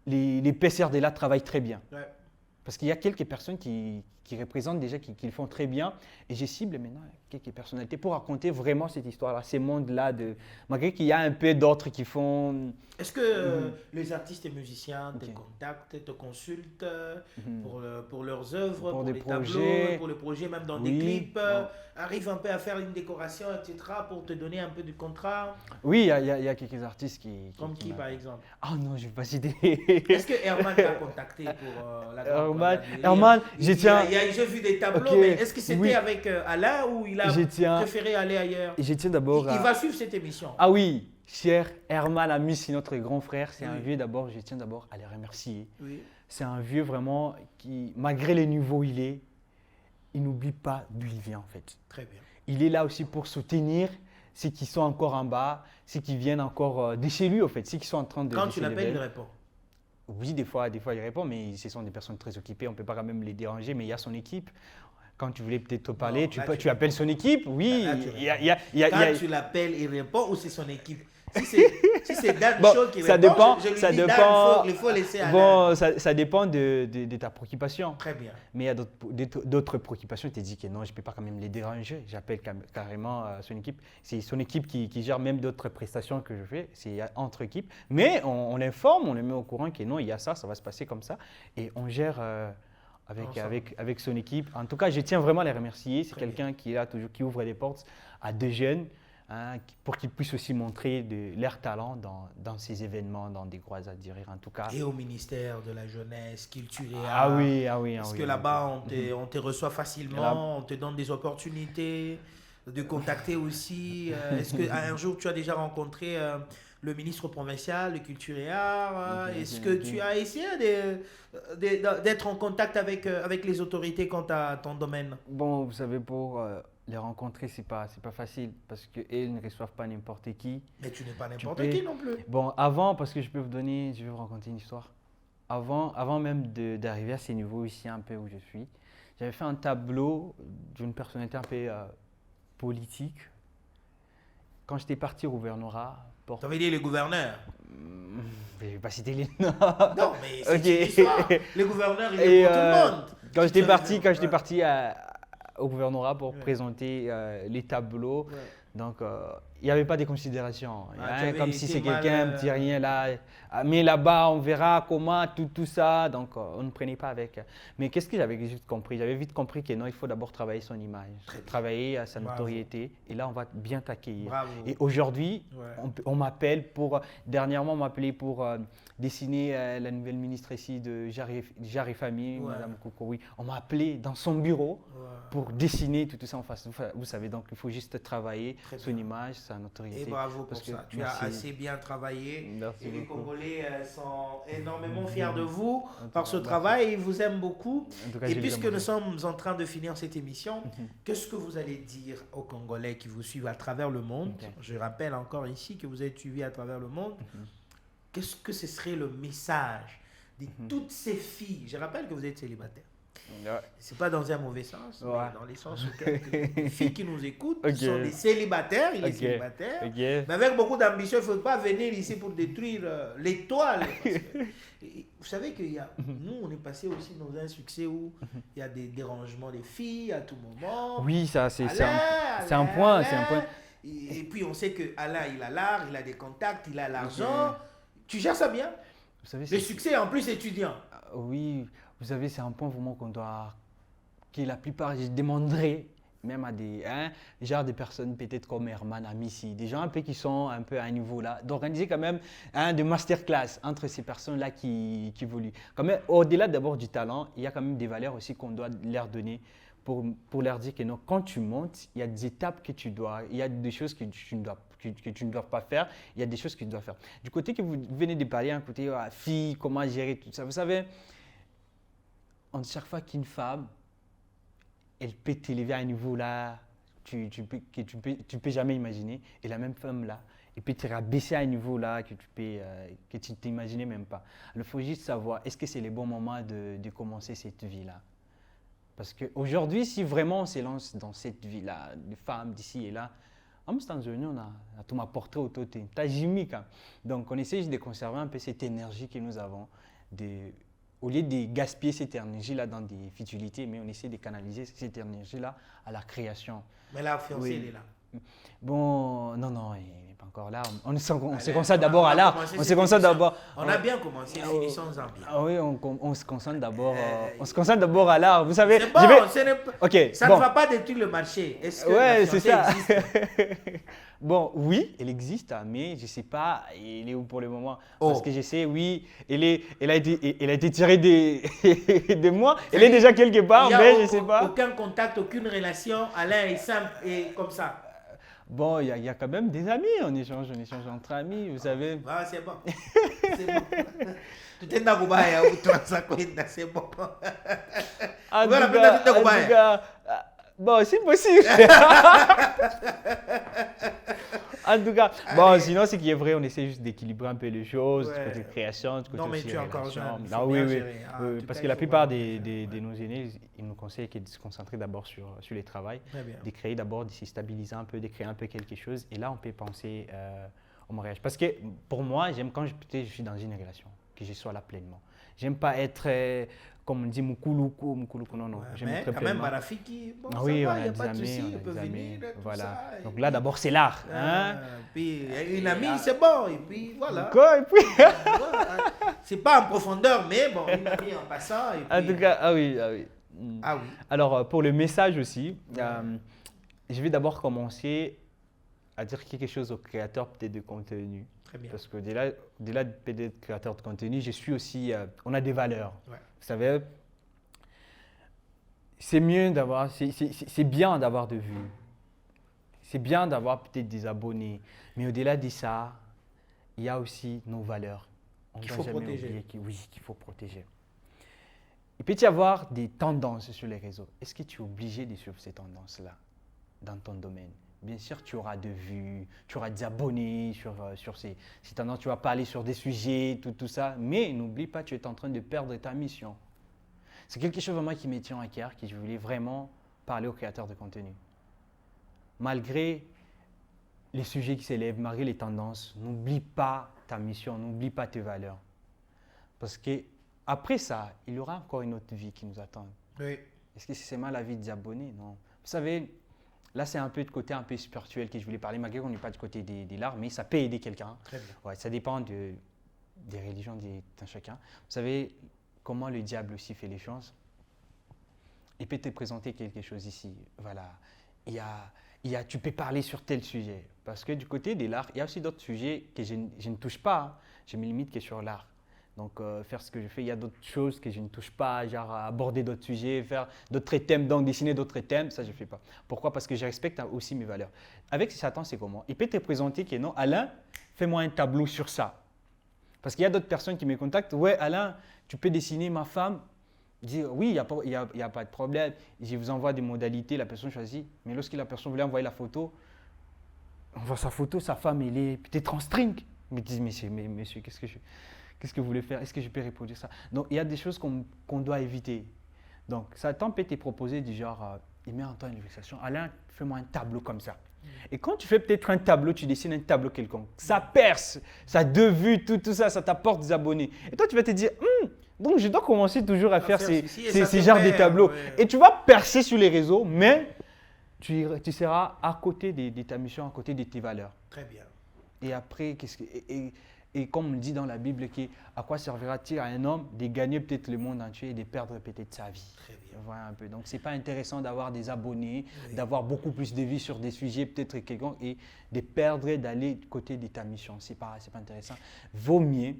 Les PCR de là travaillent très bien. Parce qu'il y a quelques personnes qui représentent déjà, qui le font très bien. Et j'ai ciblé maintenant quelques personnalités pour raconter vraiment cette histoire-là, ces mondes-là. Malgré qu'il y a un peu d'autres qui font... Est-ce que les artistes et musiciens te contactent, te consultent pour leurs œuvres, pour les tableaux, pour les projets, même dans des clips, arrivent un peu à faire une décoration, etc., pour te donner un peu de contrat? Oui, il y a quelques artistes qui... Comme qui, par exemple? Ah non, je ne vais pas citer. Est-ce que Herman t'a contacté pour la grande Herman, je tiens... J'ai vu des tableaux, mais est-ce que c'était avec Alain ou il a préféré aller ailleurs? Je tiens d'abord Il va suivre cette émission. Ah oui, cher Herman Ami, c'est notre grand frère. C'est un vieux d'abord, je tiens d'abord à le remercier. C'est un vieux vraiment qui, malgré les niveaux il est, il n'oublie pas d'où il vient en fait. Très bien. Il est là aussi pour soutenir ceux qui sont encore en bas, ceux qui viennent encore de chez lui en fait, ceux qui sont en train de... Quand tu l'appelles, il répond. Oui, des fois il répond, mais ce sont des personnes très occupées, on ne peut pas quand même les déranger, mais il y a son équipe. Quand tu voulais peut-être te parler, tu appelles son équipe, oui. Quand tu l'appelles, il répond ou c'est son équipe? Si c'est Dan Show qui ça répond, il faut laisser Alain. Bon, ça dépend de ta préoccupation. Très bien. Mais il y a d'autres préoccupations. Tu te dis que non, je ne peux pas quand même les déranger. J'appelle carrément son équipe. C'est son équipe qui gère même d'autres prestations que je fais. C'est entre équipes. Mais on l'informe, on le met au courant que non, il y a ça, ça va se passer comme ça. Et on gère... avec son équipe. En tout cas, je tiens vraiment à les remercier. C'est quelqu'un qui est là toujours, qui ouvre les portes à des jeunes pour qu'ils puissent aussi montrer leur talent dans ces événements, dans des croisades à dire en tout cas. Et au ministère de la Jeunesse, Culture et Art. Parce que là-bas, on te reçoit facilement, on te donne des opportunités de contacter aussi. Est-ce qu'un jour, tu as déjà rencontré le ministre provincial de Culture et Art? Est-ce que tu as essayé d'être en contact avec les autorités quant à ton domaine? Bon, vous savez, pour les rencontrer, c'est pas facile parce qu'ils ne reçoivent pas n'importe qui. Mais tu n'es pas n'importe qui non plus. Bon, avant, parce que je vais vous raconter une histoire. Avant même d'arriver à ces niveaux ici, un peu où je suis, j'avais fait un tableau d'une personnalité un peu politique. Quand j'étais parti au gouvernorat... Tu avais dit le gouverneur? Je ne vais pas citer les noms. Non, mais c'est une histoire. Le gouverneur, il est pour tout le monde. Quand j'étais parti au gouvernorat pour présenter les tableaux, donc il n'y avait pas de considération. Comme si c'est quelqu'un, un petit rien là. Mais là-bas, on verra comment, tout ça. Donc, on ne prenait pas avec. Mais qu'est-ce que j'avais vite compris? J'avais vite compris que non, il faut d'abord travailler son image, travailler à sa notoriété. Et là, on va bien t'accueillir. Et aujourd'hui, on m'appelle pour... Dernièrement, on m'a appelé pour dessiner la nouvelle ministre ici de Jarre et Famille, Madame Koukoui. On m'a appelé dans son bureau pour dessiner tout ça en face. Vous savez, donc il faut juste travailler son image, sa notoriété. Et bravo pour ça. Tu as assez bien travaillé. Merci et les Congolais sont énormément fiers de vous par ce travail. Ils vous aiment beaucoup. Et puisque nous sommes en train de finir cette émission, qu'est-ce que vous allez dire aux Congolais qui vous suivent à travers le monde? Je rappelle encore ici que vous êtes suivis à travers le monde. Qu'est-ce que ce serait le message de toutes ces filles? Je rappelle que vous êtes célibataire. C'est pas dans un mauvais sens, Ouais. mais dans les sens où quelques filles qui nous écoutent Ok. sont des célibataires, il est Ok. célibataire. Ok. Mais avec beaucoup d'ambition, il ne faut pas venir ici pour détruire l'étoile. Parce que, vous savez que nous, on est passé aussi dans un succès où il y a des dérangements des filles à tout moment. Oui, ça, c'est Alain, un point. Alain. C'est un point. Et puis on sait que Alain, il a l'art, il a des contacts, il a l'argent. Tu gères ça bien. Vous savez, Le succès en plus étudiant. oui, vous savez, c'est un point vraiment que la plupart, je demanderais même à genre des personnes peut-être comme Herman, Amissi, des gens un peu qui sont un peu à un niveau là, d'organiser quand même des masterclass entre ces personnes-là qui évoluent. Quand même, au-delà d'abord du talent, il y a quand même des valeurs aussi qu'on doit leur donner pour leur dire que non, quand tu montes, il y a des étapes il y a des choses que tu ne dois pas faire, il y a des choses que tu dois faire. Du côté que vous venez de parler, un côté fille, comment gérer tout ça, vous savez, chaque fois qu'une femme, elle peut t'élever à un niveau là que tu peux jamais imaginer, et la même femme là, elle peut te rabaisser à un niveau là que tu t'imaginais même pas. Alors, il faut juste savoir, est-ce que c'est le bon moment de commencer cette vie là? Parce qu'aujourd'hui, si vraiment on se lance dans cette vie-là, de femmes d'ici et là, en États-Unis, on a tout ma portrait autour de Tajimi. Donc, on essaie juste de conserver un peu cette énergie que nous avons, au lieu de gaspiller cette énergie-là dans des futilités, mais on essaie de canaliser cette énergie-là à la création. Mais la fiancée, Oui. elle est là. Bon, non, il n'est pas encore là. On se concentre d'abord à l'art. On se concentre d'abord. On a bien commencé, finissons-en bien. Ah oui, on se concentre d'abord. On se concentre d'abord à l'art. Vous savez, C'est bon, Ok, ça bon. ne va pas détruire le marché. Est-ce que Ouais, la c'est fiancée ça. existe? Bon, oui, elle existe, mais je ne sais pas, elle est où pour le moment. Oh. Parce que je sais, oui, elle a été tirée de moi. Elle est déjà quelque part, Il y a mais je ne sais pas. aucun contact, aucune relation. Alain est simple et comme ça. Bon, il y a quand même des amis, on échange entre amis, vous savez. Ah, c'est bon. C'est bon. Tu es nakubaya ou transakwenda, c'est bon. En Voilà, tout maintenant, tu es cas, nakubaya. bon, c'est possible. En tout cas, bon, sinon, ce qui est vrai, on essaie juste d'équilibrer un peu les choses, Ouais. du côté création, du côté Non, mais aussi tu es encore relation. jeune, il faut Ah, bien oui, gérer. Ah, oui, tout parce cas, que il la faut plupart bien de nos aînés, ils nous conseillent de se concentrer d'abord sur le travail, Très bien. de créer d'abord, de se stabiliser un peu, de créer un peu quelque chose. Et là, on peut penser au mariage. Parce que pour moi, j'aime quand je suis dans une relation, que je sois là pleinement. J'aime pas être, comme on dit, moukouloukou, non. Ouais, J'aime mais être quand même, pleinement. Barafiki, bon, Ah ça oui, va, on il a n'y a des pas de amis, souci, on il a peut des amis, venir, tout voilà. ça. Et Donc puis- là, d'abord, c'est l'art. Hein? Puis une amie, c'est bon, et puis voilà. Quoi, et puis Voilà. C'est pas en profondeur, mais bon, une amie en passant. Et En puis, tout cas, ah oui. ah oui. Alors, pour le message aussi, je vais d'abord commencer à dire quelque chose aux créateurs peut-être de contenu. Très bien. Parce que au-delà d'être créateur de contenu, je suis aussi, on a des valeurs. Ouais. Vous savez, c'est bien d'avoir de vues. C'est bien d'avoir peut-être des abonnés. Mais au-delà de ça, il y a aussi nos valeurs. On Qu'il doit faut jamais protéger. oublier qu'il faut protéger. Il peut y avoir des tendances sur les réseaux. Est-ce que tu es obligé de suivre ces tendances-là dans ton domaine? Bien sûr, tu auras de vues, tu auras des abonnés sur ces tendances, tu vas parler sur des sujets, tout ça. Mais n'oublie pas, tu es en train de perdre ta mission. C'est quelque chose vraiment qui me tient à cœur, que je voulais vraiment parler aux créateurs de contenu. Malgré les sujets qui s'élèvent, malgré les tendances, n'oublie pas ta mission, n'oublie pas tes valeurs. Parce que après ça, il y aura encore une autre vie qui nous attend. Oui. Est-ce que c'est seulement la vie des abonnés? Non. Vous savez, là, c'est un peu de côté un peu spirituel que je voulais parler, malgré qu'on n'est pas du côté des l'art, mais ça peut aider quelqu'un. Très bien. Ouais, ça dépend des religions d'un chacun. Vous savez comment le diable aussi fait les choses? Il peut te présenter quelque chose ici. Voilà. Tu peux parler sur tel sujet. Parce que du côté de l'art, il y a aussi d'autres sujets que je ne touche pas. Hein. Je me limite que sur l'art. Donc, faire ce que je fais, il y a d'autres choses que je ne touche pas, genre aborder d'autres sujets, faire d'autres thèmes, donc dessiner d'autres thèmes, ça je ne fais pas. Pourquoi? Parce que je respecte aussi mes valeurs. Avec Satan, c'est comment? Il peut te présenter que non, Alain, fais-moi un tableau sur ça. Parce qu'il y a d'autres personnes qui me contactent, ouais, Alain, tu peux dessiner ma femme? Je dis, oui, il n'y a pas de problème. Je vous envoie des modalités, la personne choisit. Mais lorsque la personne voulait envoyer la photo, on voit sa photo, sa femme, elle est peut-être en string. Je me dis, monsieur, qu'est-ce que vous voulez faire? Est-ce que je peux reproduire ça? Donc, il y a des choses qu'on doit éviter. Donc, Satan peut te proposer du genre, il met en temps une négociation, Alain, fais-moi un tableau comme ça. Et quand tu fais peut-être un tableau, tu dessines un tableau quelconque, ça perce, ça a 2 vues, tout ça, ça t'apporte des abonnés. Et toi, tu vas te dire, donc je dois commencer toujours à faire ces genres de tableaux. Ouais. Et tu vas percer sur les réseaux, mais tu seras à côté de ta mission, à côté de tes valeurs. Très bien. Et après, et comme on le dit dans la Bible, à quoi servira-t-il à un homme de gagner peut-être le monde entier et de perdre peut-être sa vie? Très bien. Voilà un peu. Donc, ce n'est pas intéressant d'avoir des abonnés, d'avoir beaucoup plus de vues sur des sujets peut-être quelconques et de perdre, d'aller du côté de ta mission. Ce n'est pas intéressant. Vaut mieux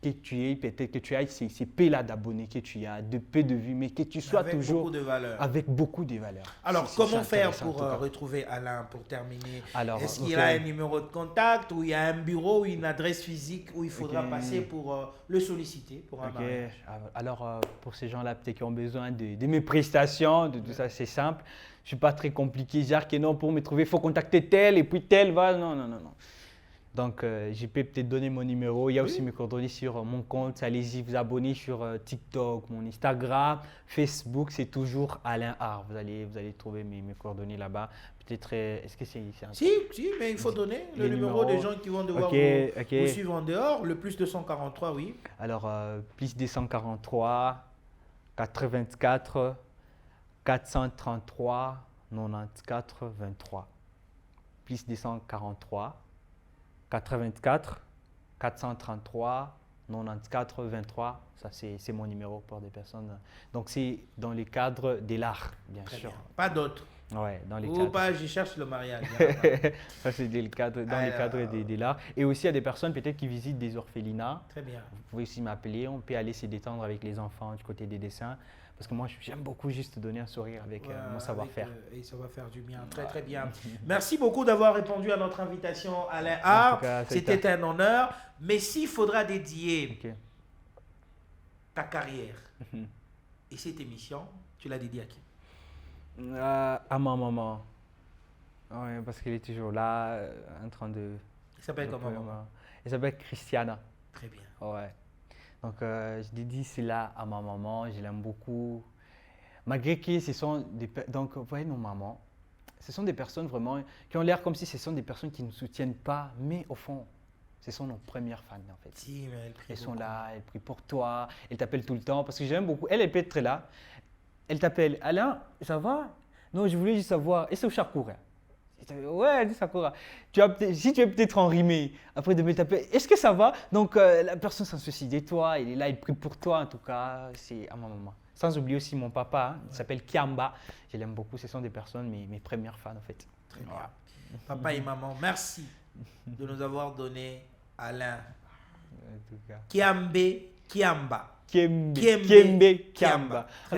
que tu aies peut-être que tu aies ces P-là d'abonnés, que tu as de P de vues, mais que tu sois avec toujours beaucoup de valeurs. avec beaucoup de valeurs. Alors, C'est comment faire intéressant, pour en tout cas. retrouver Alain, pour terminer? Alors, est-ce qu'il y a un numéro de contact ou il y a un bureau ou une adresse physique où il faudra passer pour le solliciter pour un mariage? Alors, pour ces gens-là, peut-être qui ont besoin de mes prestations, de tout ça, c'est simple. Je ne suis pas très compliqué. Genre que non, pour me trouver, il faut contacter tel et puis tel va. Non. Donc, je peux peut-être donner mon numéro. Il y a aussi mes coordonnées sur mon compte. Allez-y, vous abonnez sur TikTok, mon Instagram, Facebook. C'est toujours Alain Art. Vous allez trouver mes coordonnées là-bas. Peut-être, est-ce que c'est un... Si, mais il faut donner le numéro des gens qui vont devoir vous suivre en dehors. Le plus 243, oui. Alors, plus 243, 84, 433, 94, 23. Plus 243. 84 433 94 23, ça c'est mon numéro pour des personnes. Donc c'est dans le cadre de l'art, bien Très sûr. bien. Pas d'autres. Ouais, dans les Ou cadres. pas, je cherche le mariage. Ça c'est dans le cadre de l'art. Et aussi il y a des personnes peut-être qui visitent des orphelinats. Très bien. Vous pouvez aussi m'appeler, on peut aller se détendre avec les enfants du côté des dessins. Parce que moi, j'aime beaucoup juste donner un sourire avec mon savoir-faire. Et ça va faire du bien. Très bien. Merci beaucoup d'avoir répondu à notre invitation, Alain Art. C'était un honneur. Mais s'il faudra dédier ta carrière et cette émission, tu l'as dédiée à qui? À ma maman. Ouais, parce qu'elle est toujours là, en train de... Il s'appelle comment, maman? Elle s'appelle Christiana. Très bien. Ouais. Donc, je dédie cela à ma maman, je l'aime beaucoup. Malgré que ce sont des... Donc, vous voyez nos mamans, ce sont des personnes vraiment qui ont l'air comme si ce sont des personnes qui ne nous soutiennent pas, mais au fond, ce sont nos premières fans en fait. Si, mais elles sont là, elles prient pour toi, elles t'appellent tout le temps parce que j'aime beaucoup. Elle peut être là, elle t'appelle, Alain, ça va? Non, je voulais juste savoir, et c'est au Sakura? Ouais, dis Sakura. Si tu es peut-être enrhumé, après de me taper, est-ce que ça va? Donc la personne sans souci de toi, il est là, il prie pour toi en tout cas, c'est à ma maman. Sans oublier aussi mon papa, il s'appelle Kiamba, je l'aime beaucoup, ce sont des personnes, mes premières fans en fait. Très bien. Papa et maman, merci de nous avoir donné Alain Kiamba. Très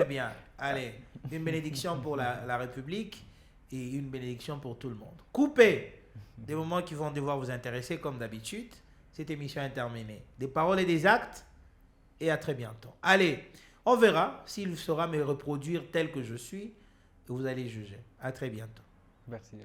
bien. Allez, une bénédiction pour la République et une bénédiction pour tout le monde. Coupez des moments qui vont devoir vous intéresser comme d'habitude. Cette émission est terminée. Des paroles et des actes et à très bientôt. Allez, on verra s'il saura me reproduire tel que je suis et vous allez juger. À très bientôt. Merci.